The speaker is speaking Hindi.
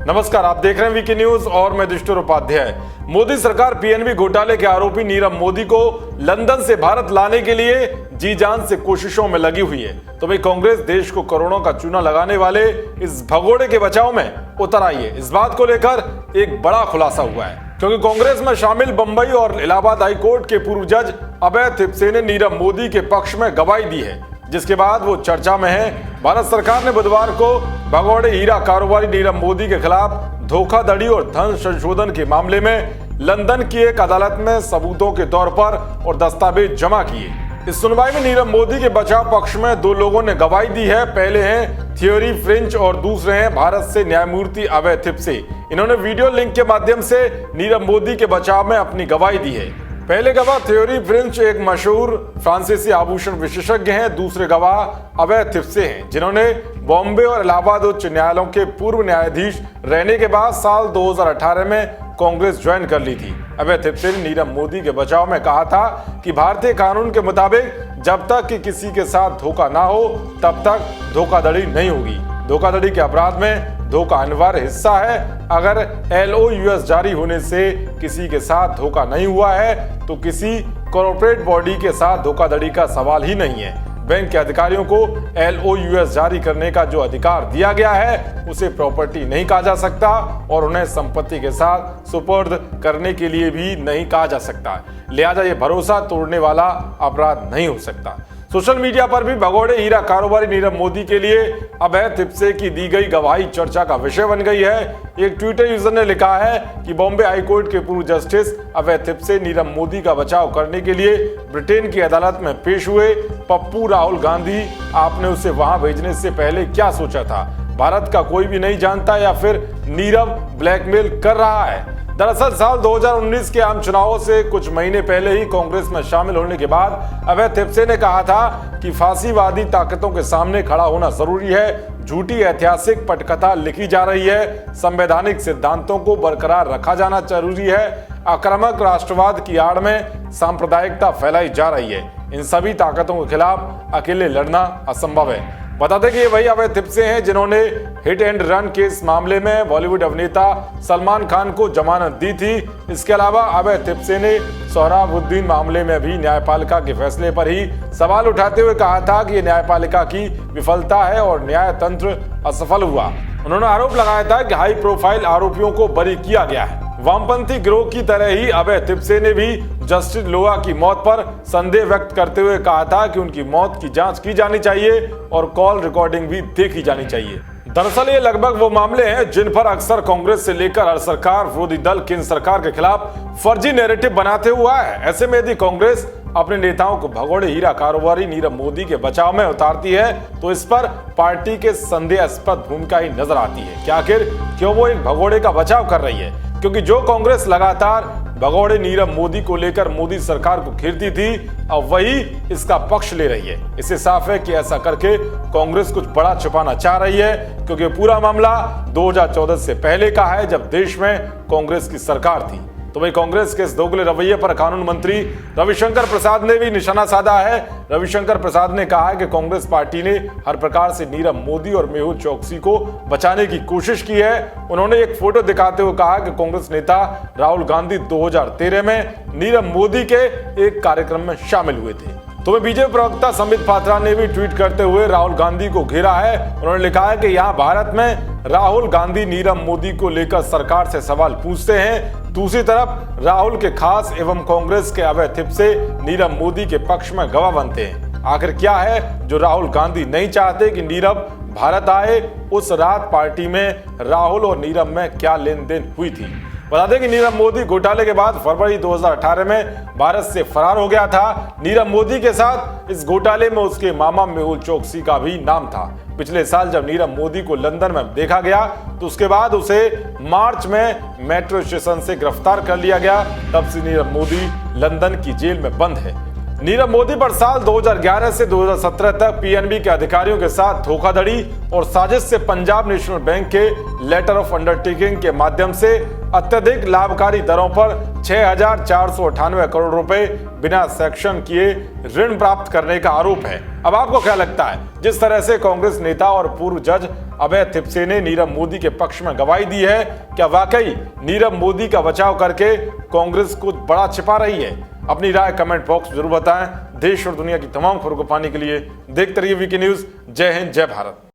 नमस्कार, आप देख रहे हैं वीके न्यूज और मैं दुष्टुर उपाध्याय। मोदी सरकार पीएनबी घोटाले के आरोपी नीरव मोदी को लंदन से भारत लाने के लिए जी जान से कोशिशों में लगी हुई है। तो भाई कांग्रेस देश को करोड़ों का चूना लगाने वाले इस भगोड़े के बचाव में उतर आई है। इस बात को लेकर एक बड़ा खुलासा हुआ है, क्योंकि कांग्रेस में शामिल बंबई और इलाहाबाद हाई कोर्ट के पूर्व जज अभय थिप्से ने नीरव मोदी के पक्ष में गवाही दी है, जिसके बाद वो चर्चा में है। भारत सरकार ने बुधवार को भगोड़े हीरा कारोबारी नीरव मोदी के खिलाफ धोखाधड़ी और धन संशोधन के मामले में लंदन की एक अदालत में सबूतों के तौर पर और दस्तावेज जमा किए। इस सुनवाई में नीरव मोदी के बचाव पक्ष में दो लोगों ने गवाही दी है। पहले हैं थियोरी फ्रिंच और दूसरे हैं भारत से न्यायमूर्ति अभय थिप्से। इन्होंने वीडियो लिंक के माध्यम से नीरव मोदी के बचाव में अपनी गवाही दी है। पहले गवाह थियोरी फ्रिंच एक मशहूर फ्रांसीसी आभूषण विशेषज्ञ हैं। दूसरे गवाह अभय थिप्से हैं, जिन्होंने बॉम्बे और इलाहाबाद उच्च न्यायालयों के पूर्व न्यायाधीश रहने के बाद साल 2018 में कांग्रेस ज्वाइन कर ली थी। अभय थिप्से ने नीरव मोदी के बचाव में कहा था कि भारतीय कानून के मुताबिक जब तक कि किसी के साथ धोखा ना हो तब तक धोखाधड़ी नहीं होगी। धोखाधड़ी के अपराध में धोखा अनिवार्य हिस्सा है। अगर LOUS जारी होने से किसी के साथ धोखा नहीं हुआ है तो किसी कॉर्पोरेट बॉडी के साथ धोखाधड़ी का सवाल ही नहीं है। बैंक के अधिकारियों को LOUS जारी करने का जो अधिकार दिया गया है उसे प्रॉपर्टी नहीं कहा जा सकता और उन्हें संपत्ति के साथ सुपर्द करने के लिए भी नहीं कहा जा सकता। लिहाजा ये भरोसा तोड़ने वाला अपराध नहीं हो सकता। सोशल मीडिया पर भी भगोड़े हीरा कारोबारी नीरव मोदी के लिए अभय थिप्से की दी गई गवाही चर्चा का विषय बन गई है। एक ट्विटर यूजर ने लिखा है कि बॉम्बे हाई कोर्ट के पूर्व जस्टिस अभय थिप्से नीरव मोदी का बचाव करने के लिए ब्रिटेन की अदालत में पेश हुए। पप्पू राहुल गांधी, आपने उसे वहां भेजने से पहले क्या सोचा था? भारत का कोई भी नहीं जानता या फिर नीरव ब्लैकमेल कर रहा है? दरअसल साल 2019 के आम चुनावों से कुछ महीने पहले ही कांग्रेस में शामिल होने के बाद अभय थिप्से ने कहा था कि फांसीवादी ताकतों के सामने खड़ा होना जरूरी है। झूठी ऐतिहासिक पटकथा लिखी जा रही है। संवैधानिक सिद्धांतों को बरकरार रखा जाना जरूरी है। आक्रामक राष्ट्रवाद की आड़ में सांप्रदायिकता फैलाई जा रही है। इन सभी ताकतों के खिलाफ अकेले लड़ना असंभव है। बता दें कि ये वही अभय थिप्से हैं जिन्होंने हिट एंड रन केस मामले में बॉलीवुड अभिनेता सलमान खान को जमानत दी थी। इसके अलावा अभय थिप्से ने सोहराबुद्दीन मामले में भी न्यायपालिका के फैसले पर ही सवाल उठाते हुए कहा था कि ये न्यायपालिका की विफलता है और न्याय तंत्र असफल हुआ। उन्होंने आरोप लगाया था कि हाई प्रोफाइल आरोपियों को बरी किया गया है। वामपंथी गिरोह की तरह ही अभय थिप्से ने भी जस्टिस लोआ की मौत पर संदेह व्यक्त करते हुए कहा था कि उनकी मौत की जांच की जानी चाहिए और कॉल रिकॉर्डिंग भी देखी जानी चाहिए। दरअसल ये लगभग वो मामले हैं जिन पर अक्सर कांग्रेस से लेकर हर सरकार विरोधी दल केंद्र सरकार के खिलाफ फर्जी नैरेटिव बनाते हुआ है। ऐसे में यदि कांग्रेस अपने नेताओं को भगोड़े हीरा कारोबारी नीरव मोदी के बचाव में उतारती है तो इस पर पार्टी के संदेहास्पद भूमिका ही नजर आती है। क्या आखिर क्यों वो एक भगोड़े का बचाव कर रही है? क्योंकि जो कांग्रेस लगातार भगोड़े नीरव मोदी को लेकर मोदी सरकार को घेरती थी, अब वही इसका पक्ष ले रही है। इससे साफ है कि ऐसा करके कांग्रेस कुछ बड़ा छुपाना चाह रही है, क्योंकि पूरा मामला 2014 से पहले का है, जब देश में कांग्रेस की सरकार थी। तो वही कांग्रेस के इस दोगले रवैये पर कानून मंत्री रविशंकर प्रसाद ने भी निशाना साधा है। रविशंकर प्रसाद ने कहा है कि कांग्रेस पार्टी ने हर प्रकार से नीरव मोदी और मेहुल चोकसी को बचाने की कोशिश की है। उन्होंने एक फोटो दिखाते हुए कहा कि कांग्रेस नेता राहुल गांधी 2013 में नीरव मोदी के एक कार्यक्रम में शामिल हुए थे। तो बीजेपी प्रवक्ता संबित पात्रा ने भी ट्वीट करते हुए राहुल गांधी को घेरा है। उन्होंने लिखा है कि यहाँ भारत में राहुल गांधी नीरव मोदी को लेकर सरकार से सवाल पूछते हैं, दूसरी तरफ राहुल के खास एवं कांग्रेस के अभय थिप्से नीरव मोदी के पक्ष में गवाह बनते हैं। आखिर क्या है जो राहुल गांधी नहीं चाहते कि नीरव भारत आए? उस रात पार्टी में राहुल और नीरव में क्या लेन देन हुई थी? बता दें कि नीरव मोदी घोटाले के बाद फरवरी 2018 में भारत से फरार हो गया था। नीरव मोदी के साथ इस घोटाले में उसके मामा मेहुल चोकसी का भी नाम था। पिछले साल जब नीरव मोदी को लंदन में देखा गया तो उसके बाद उसे मार्च में मेट्रो स्टेशन से गिरफ्तार कर लिया गया। तब से नीरव मोदी लंदन की जेल में बंद है। नीरव मोदी पर साल 2011 से 2017 तक पीएनबी के अधिकारियों के साथ धोखाधड़ी और साजिश से पंजाब नेशनल बैंक के लेटर ऑफ अंडरटेकिंग के माध्यम से अत्यधिक लाभकारी दरों पर 6,498 करोड़ रुपए बिना सैंक्शन किए ऋण प्राप्त करने का आरोप है। अब आपको क्या लगता है, जिस तरह से कांग्रेस नेता और पूर्व जज अभय थिपसे ने नीरव मोदी के पक्ष में गवाही दी है, क्या वाकई नीरव मोदी का बचाव करके कांग्रेस कुछ बड़ा छिपा रही है? अपनी राय कमेंट बॉक्स में जरूर बताएं। देश और दुनिया की तमाम खबरों को पाने के लिए देखते रहिए वीके न्यूज। जय हिंद, जय भारत।